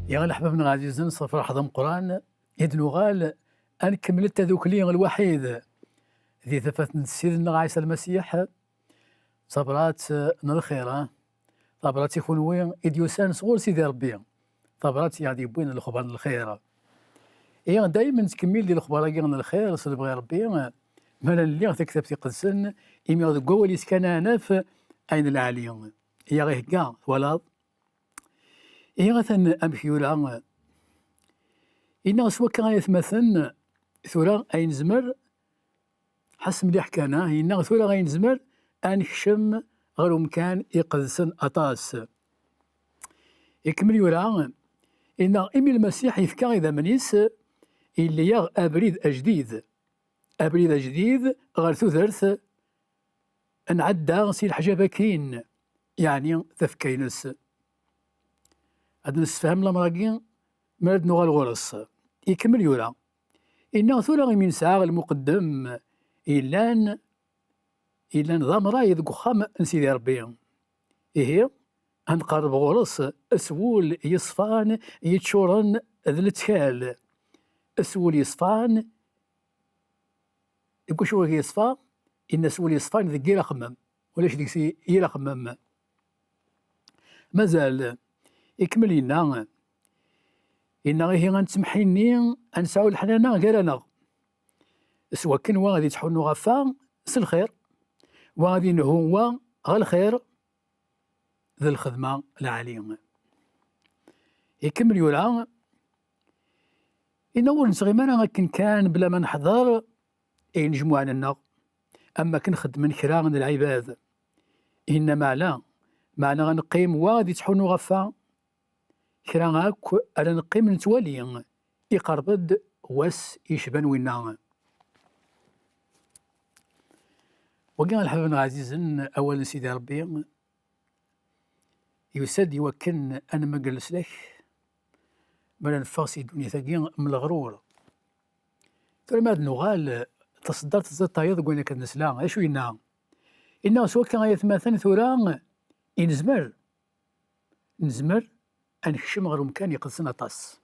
يا الأحباب العزيزين صفر حضم قران يدنو غال أن كملت هذوك لي الوحيد ذي ثفت سيدنا عيسى المسيح صبرات من الخير صبرات يكون وين إديوسان صغور سيدي ربي صبرات يعني بوين الأخبار الخير إيه دايما تكمل ديال الأخبار كاع الخير صدق بغي ربي مالا اللي تكتب في قدسن إمي قوة كان أناف أين العالي هي غير كاع ولا إيه غثن أمشيولا إنا سوا كان يتمثل ثورا أين زمر حس مليح كان إنا ثورا غين زمر أنكشم غير مكان يقدسن أطاس يكمل يورا إن إمي المسيح يفكا إذا منيس اللي يغ أبريد أجديد أبريد أجديد غير ثوثرث نعدى سي الحاجة باكين يعني تفكينس هاد نسفهم لمراكين مرد نوغا الغرس يكمل يورا إنا ثورا من ساعة المقدم إلان ضمرا يذق خام نسيدي ربي إيه هنقرب غرس أسول يصفان يتشورن ذا التكال أسول يصفان يقول شو يصفى إن أسول يصفان ذي يلا خمم ولاش ديك يلا خمم مازال يكمل لنا إن غيه غنتمحيني أنسعو الحنانة غير أنا سوا كان غادي تحنو غفا الخير وغادي هو غا الخير ذا الخدمة العالية يكمل يورا إن أول نسغيمان كان بلا ما نحضر نجمو عنا أما كنخدم من كرا من العباد إن معنا غنقيم وغادي تحنو غفا كرا هاك أنا نقيم نتوالي يقربد واس يشبان وينا وكان الحباب العزيزين أولا سيدي ربي يسد يوكن أنا ما جلس لك ما نفاصي دنيا ثقي من الغرور فلما هاد نغال تصدرت زدت يض قولنا كنسلا اش وينا إنه سوا كان يتمثل ثورا نزمر أنكشم غير مكان يقدسنا طاس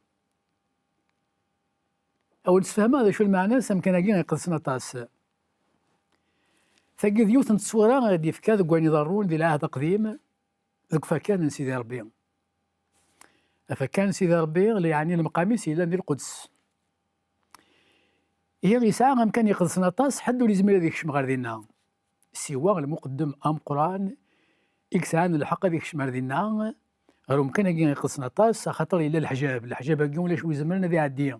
أو نتفهم هذا شو المعنى سمكن أجينا يقدسنا طاس ثقي ذيوث نتصورا غادي يفكا ذوك وين يضرون ذي العهد القديم ذوك فكان سيدي ربي فكان سيدي ربي اللي يعني المقاميس إلى ذي القدس هي غيسعى مكان يقدسنا طاس حد ولي زميل هذيك الشمغار ديالنا سوا المقدم أم قرآن إكسان الحق هذيك الشمغار ديالنا غير ممكن أجي يقدسنا طاس خاطر إلا الحجاب هكا ولا شوي زمرنا ذي عدي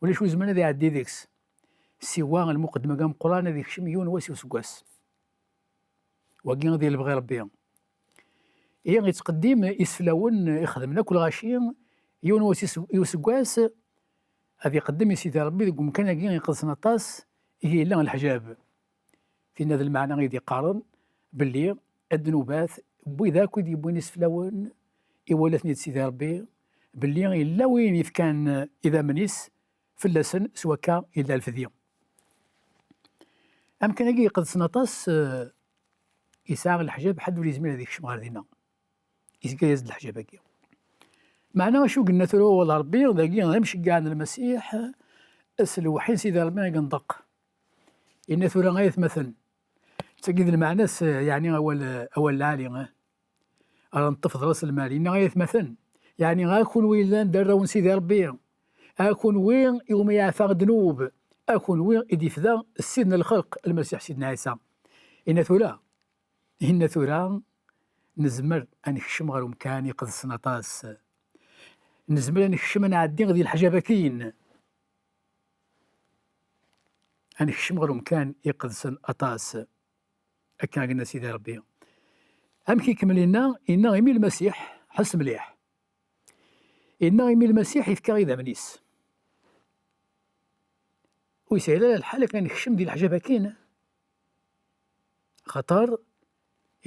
ولا شوي زمرنا ذي عدي ذيكس سوا المقدمة قام قرآن هذيك شميون واسي وسكواس وكي غادي يبغي ربي هي غيتقدم يسفلاون يخدمنا كل غاشي يون واسي وسكواس هذا يقدم سيدي ربي ذوك مكان كي يقدسنا طاس هي لا الحجاب فين هذا المعنى غادي يقارن باللي الذنوبات بوي ذاك ودي بوين يسفلاون يولثني سيدي ربي باللي إلا وين يفكان إذا منيس فلسن سوا كا إلا الفدية أمكن كي يقدسنا طاس يساغ الحجاب حد ولي زميل هذيك الشمغار دينا يزد الحجاب هكا معناها شو قلنا ثرو والله ربي ذاكي غنمشي كاع المسيح الوحيد سيدي ربي غندق إن ثورا غيتمثل تجد المعنى يعني أول العالي راه نطفض راس المال إن غيتمثل يعني غاكون وين دراون سيدي ربي أكون وين يوم يعفى الذنوب أكون وين يدفدا سيدنا الخلق المسيح سيدنا عيسى إن ثورا نزمر أنكشم غير مكان يقدسنا طاس نزمر أنكشم نعدي غادي الحجابة كاين أنكشم غير مكان يقدسن أطاس هكا قلنا سيدي ربي أم كيكمل لنا إن غيمي المسيح حس مليح إن غيمي المسيح يفكا غيدا منيس ويسهل الحال كان يكشم ديال الحجابة كاين خطر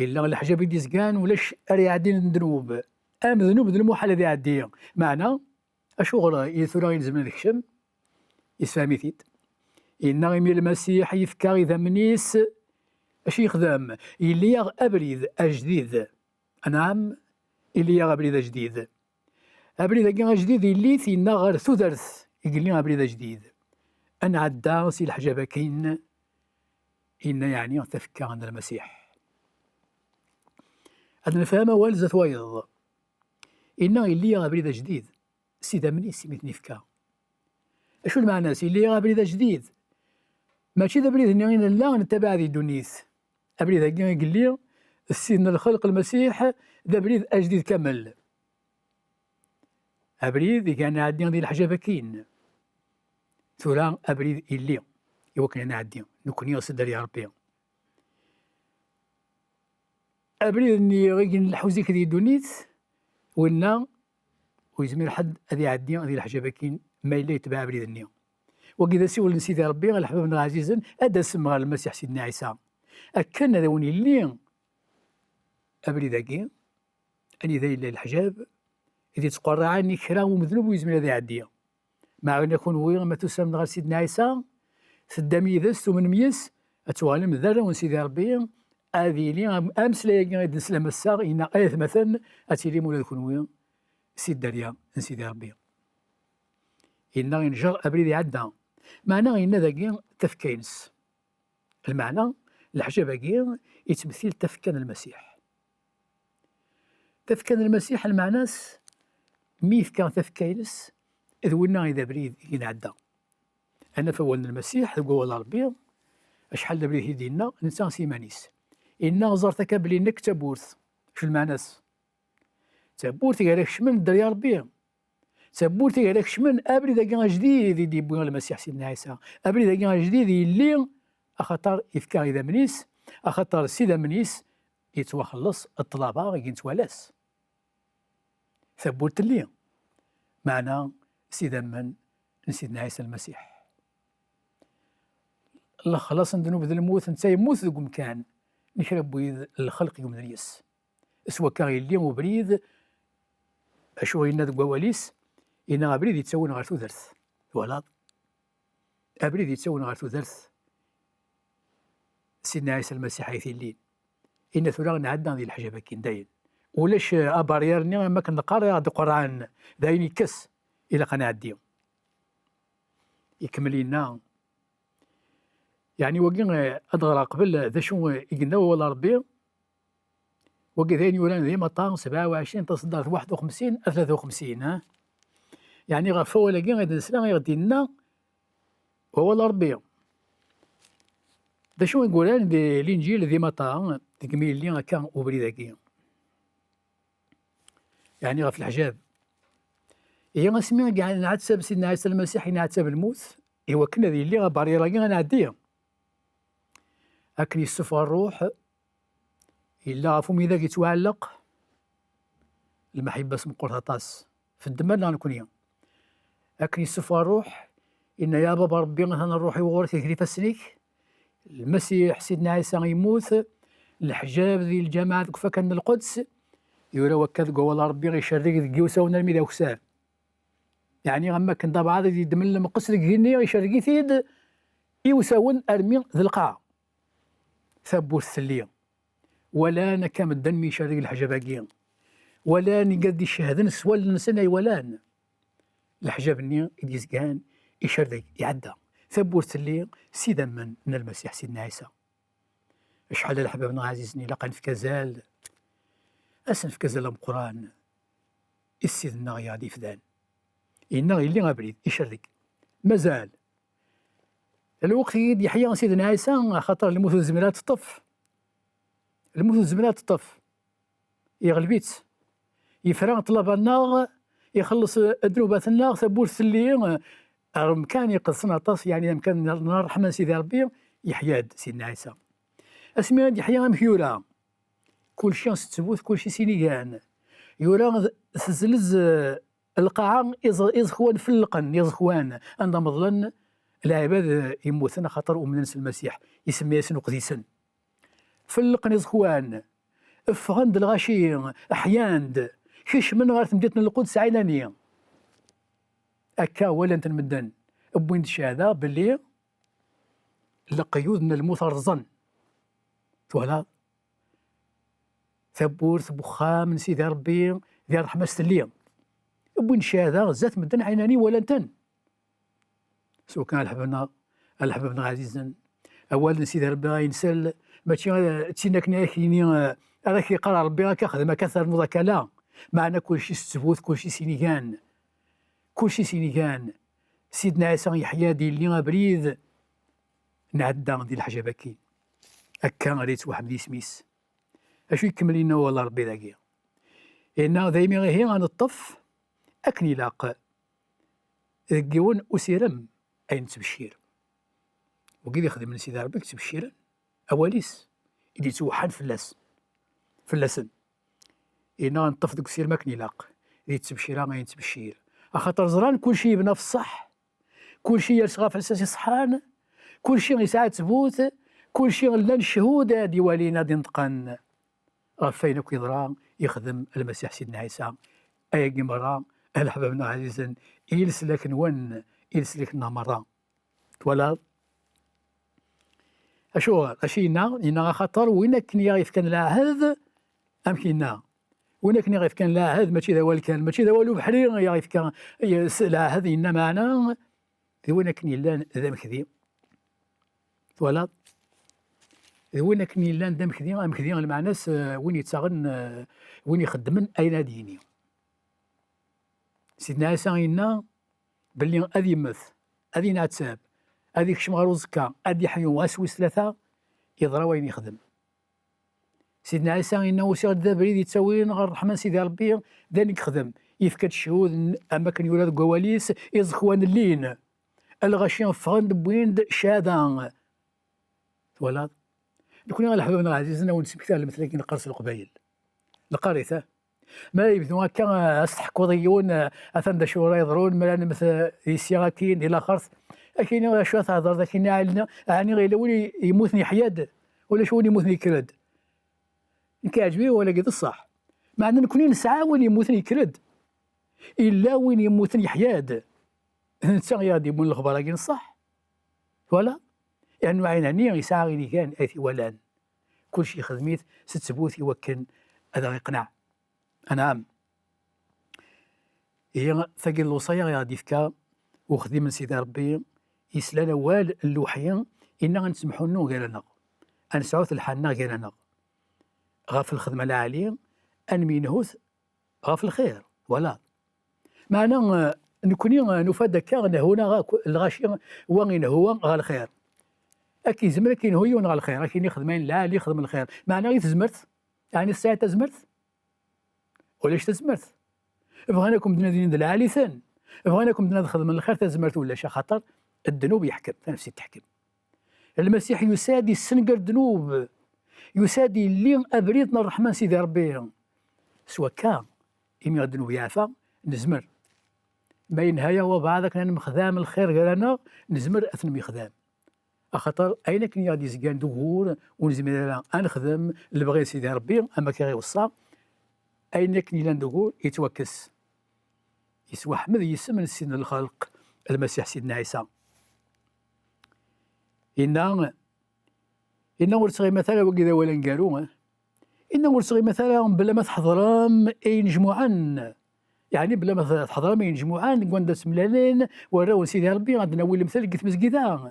إلا الحجاب يدي زكان ولاش أري عدين الذنوب ذنوب المحال هذي عدية معنا أشغل يثورا يلزم نكشم يسفهمي ثيت إن غيمي المسيح يفكا غيدا منيس اش يخدم اللي يغ أبريد أجديد نعم اللي يغ أبريد أجديد أبريد كاع جديد اللي فينا غير ثدرث يقول لي أبريد جديد أنا عدا سي الحجابة كاين إن يعني تفكى عن المسيح هذا نفهم والزة وايض إن اللي أبريد جديد سيدا مني سميتني فكا أشو المعنى سي اللي أبريد جديد ماشي ذا بريد إني لا نتبع ذي دونيس أبريد كاع يقول لي السيدنا الخلق المسيح ذا بريد أجديد كامل أبريد كان عادي ذي الحجابة كاين ثورا أبريد إلي يوكل أنا عادي نكون يصدر يا ربي أبريد إني غير الحوزيك ذي دونيت وإنا ويزمير حد هذي عادي ذي الحجابة كاين ما إلا يتبع أبريد النية وكذا سيول سيدي ربي الحبابنا العزيزا هذا سمى المسيح سيدنا عيسى أكن هذا وني اللي أبريد كاين أني ذا إلا الحجاب إذا تقرع عني كرا ومذنوب ويزمير هذي عادية مع أن يكون وين ما تسمى غير سيدنا عيسى سدامي ذس ومن ميس أتوالم ذرة ونسيدي ربي هذه لي أمس لا يقعد نسلم الساغ إن آية مثلا أتيلي مولا يكون وين سيد داريا نسيدي ربي إن ينجر أبريد عدا معنى إن ذاكي تفكينس المعنى الحاجة باقي يتمثل تفكان المسيح تفكان المسيح المعناس ميف كان تفكينس إذ ونا إذا بريد ينعدى أنا فولنا المسيح قول ربي أشحال بريد يدينا نسان سيمانيس إنا زرتك بلي نك تبورث شو المعناس تبورث عليك شمن دريا ربي تبورث عليك شمن أبريد كان جديد يدي بوين المسيح سيدنا عيسى أبريد كان جديد اللي أخطر يفكا إذا منيس أخطر سيدا منيس يتوخلص الطلبة ينتوالاس ثبورت اللي معنى سيدا من سيدنا عيسى المسيح الله خلاص ندنوب ذا الموت نتا يموت ذو مكان نشرب بويد الخلق يوم الريس سوا كاغي اللي وبريد أشو ينا ذو قواليس إنا أبريد يتسون غير ثوثرث ولا أبريد يتسون غير ثوثرث سيدنا عيسى المسيح حيث الليل إن ثلاغ نعدنا ذي الحجابة كين داين ولاش أباريرني ما كنقرا هاد القرآن داين يكس إلا قنعديهم يكمل لنا يعني وقينا أدغر قبل ذا شو يقلنا ولا ربي وقي ثاني ولا ذي مطار 27 تصدر 51 53 ها يعني غفا ولا كي غادي نسلا غادي لنا ولا ربي ذا شو يقول الإنجيل ذي مطار تكميل لي كان وبريداكي يعني في الحجاب هي غاسمي كاع نعتسب سيدنا عيسى المسيح نعتسب الموت إوا كنا ذي اللي غباريرا كي غنعديها أكن يصفى الروح إلا فمي ذاك يتعلق المحبة اسم قرطاس في الدم لا نكون أكن يصفى الروح إن يا بابا ربي مثلا الروح يورث يكري فسليك المسيح سيدنا عيسى يموت الحجاب ذي الجماعة فكان القدس يورا وكذ قول ربي غيشرك ذي وساونا الميدا وكساب يعني غما كان طبعا ذي دمل مقصر كيني غيشركي ثيد يوساون أرمي ذي القاع ثبو الثلية ولا نكام الدم يشرك الحجاباكيا ولا نقد الشهادة سوال نسنا ولان الحجاب ني يديزكان يشرك يعدى ثبو الثلية سيدا من المسيح سيدنا عيسى شحال الحبابنا عزيزني لقى في كزال أسن في كزال القرآن السيدنا غيادي فدان إنا اللي غابريد يشرك مازال الوقت يحيى سيدنا عيسى خاطر الموت الزميلات الطف الموت الزميلات الطف يغلبيت يفرغ طلب النار يخلص ذنوبات النار ثبور ثلي مكان يقصنا طاس يعني مكان نرحم سيدي ربي يحيى سيدنا عيسى اسمي يحيى مهيورا كل شيء ستثبوت كل شيء سينيان يورا تزلز القاعة يزخوان في اللقن يزخوان عند مظلن العباد يموتنا خاطر أمنس المسيح يسمي ياسن قديسا في اللقن يزخوان فغند الغاشي أحياند كيش من غير تمديتنا القدس عيلانية أكا ولا نتمدن بوين الشهادة باللي لقيودنا الموت رزن ولا ثبور ثبخا من سيدي ربي ذي رحمة ستليم وين شاذا زات مدن عيناني ولا انتن سو كان الحببنا عزيزا اولا سيدي ربي غينسال ماشي تينا كنا كيني هذا كيقرا ربي راه كيخدم كثر مذاك لا معنا كلشي ستبوت كلشي سينيكان كلشي سينيكان سيدنا عيسى يحيى ديال لي بريد نعدا ديال الحاجه باكي هكا ريت واحد لي سميس اش يكمل لنا والله ربي ذاكي إن دايما غير غنطف أكني لاق كيون أسيرم أين تبشير وكيف يخدم من سيدي ربي تبشيرا أواليس إلي توحد فلاسن إن غنطف دوك السير ماكني لاق إلي تبشيرا غاين تبشير أخاطر زران كلشي يبنى في الصح كلشي يرسغ في الأساس صحان كلشي غيساعد تبوت كلشي غلا الشهود هادي والينا دي نطقن فين كيضرا يخدم المسيح سيدنا عيسى أي مرة الحبابنا عزيزا يلسلك نون يلسلك مرة ولا أشينا إنا خطر وين كني غيف كان العهد أم كينا وين كني غيف كان العهد ماشي ذا والو كان ماشي ذا والو بحري غيف كان العهد إنا معنا وين كني لا ذا مكذي ولا وين كني لا ذا مكذي مكذي المعناس وين يتساغن وين يخدمن أين ديني سيدنا عيسى إنا باللي غادي يمث غادي نعتاب غادي يكشم غير وزكا غادي يحيو واسوس ثلاثة يضرا وين يخدم سيدنا عيسى إنا وسير ذا بريد يتساوين غير الرحمن سيدي ربي ذلك يخدم يفكد الشهود أما كان يولاد كواليس يزخوان اللين الغشيان فغن بوين شادان ولا نكون غير الحبابنا العزيزنا ونسمكتها مثلا كي نقرص القبايل القارثة ما يبدو هكا استحقوا ضيون اثن دا شورا يضرون ملان مثل السياغاتين الى خرث اكيني شو تهضر لكن يعني غير ولي يموتني حياد ولا شو يموتني كرد كاعجبي ولا قد الصح مع ان نكون نسعى وين يموتني كرد الا وين يموتني حياد انت غادي من الخبر كاين الصح ولا يعني عيناني يسعى غير كان اثي ولان كل شيء خدميت ستثبوت يوكن هذا يقنع نعم هي ثقيل الوصية غادي فكا وخدي من سيدي ربي يسلان وال اللوحيين إنا غنسمحو لنا غيرنا غنسعوث الحنا غيرنا غاف الخدمة العالية أنمينهوث غاف الخير ولا معنا نكوني نفاد هكا هنا الغاشي وين هو غا الخير أكي زمر كاين هو غا الخير كاين يخدمين لا اللي يخدم الخير معنا غير تزمرت يعني الساعة تزمرت ولاش تزمرت بغيناكم دنا العالثان بغيناكم دنا نخدم من الخير تزمرت ولا شي خاطر الذنوب يحكم نفسي تحكم المسيح يسادي السنقر الذنوب يسادي اللي ابريدنا الرحمن سيدي ربي سوا كان يمي الذنوب يعفى نزمر ما ينهايا وبعضك مخدام الخير قالنا نزمر اثنمي خدام خاطر اين كني غادي يزكان دغور ونزمر نخدم اللي بغى سيدي ربي اما كي غيوصى أين كني ندقول يتوكس يسوى حمد يسمن سيدنا الخلق المسيح سيدنا عيسى إنا ورتغي مثلا وكذا ولا نقالوه إنا ورتغي مثلا بلا ما تحضرام أي نجموعان يعني بلا ما تحضرام أي نجموعان نقول داس ملالين وراو سيدي ربي غادي نولي مثلا قلت مسكيدا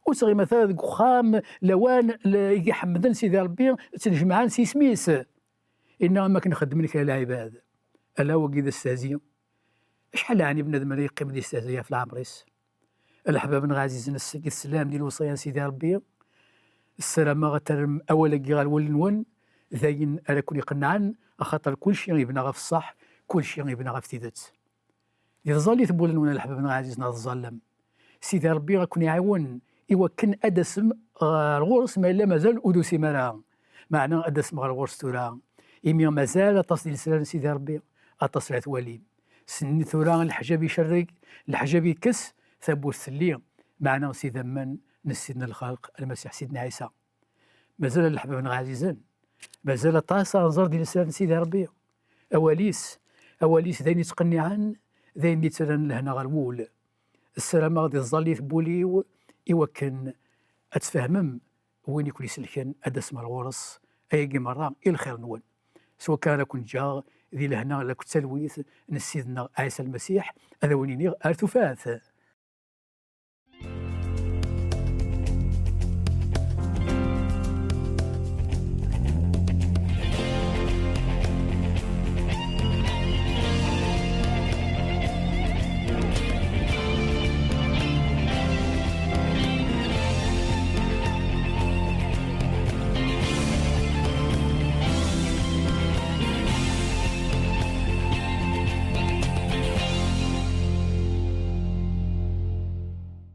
وصغي مثلا خام لوان يحمدن سيدي ربي تنجمعان سي سميس إنا ما كنخدم لك العباد ألا وكذا استهزيو شحال يعني بنادم اللي يقيم دي استهزيا في العمريس الحباب عزيزنا السلام ديال الوصية سيدي ربي السلام غترم أولا كي غالول نون ذاين على كل يقنعن خاطر كل شيء يبنى غا في الصح كل شيء يبنى غا في تيدات يظل يثبول نون الحباب عزيزنا الظلم سيدي ربي غاكون يعاون يوكن أدسم الغرس ما إلا مازال أدوسي مرا معنى أدسم الغرس تورا إمي مازال تصل لسلام سيدي ربي أتصل ولي سني ثورا الحجاب يشرق الحجاب يكس ثبو الثلي معنا سيدنا من نسيدنا الخلق المسيح سيدنا عيسى مازال الحباب عزيزا مازال طاسة نظر ديال سلام سيدي ربي أواليس ذين يتقنعان ذين يتسلم لهنا غالول السلام غادي يظل يثبولي يوكن أتفهمم وين يكون يسلكن أدسم الغرس أي مرة إلى الخير نون سواء كان كنت جا ذي لهنا لك تلويث سيدنا عيسى المسيح هذا ونيني ارتفات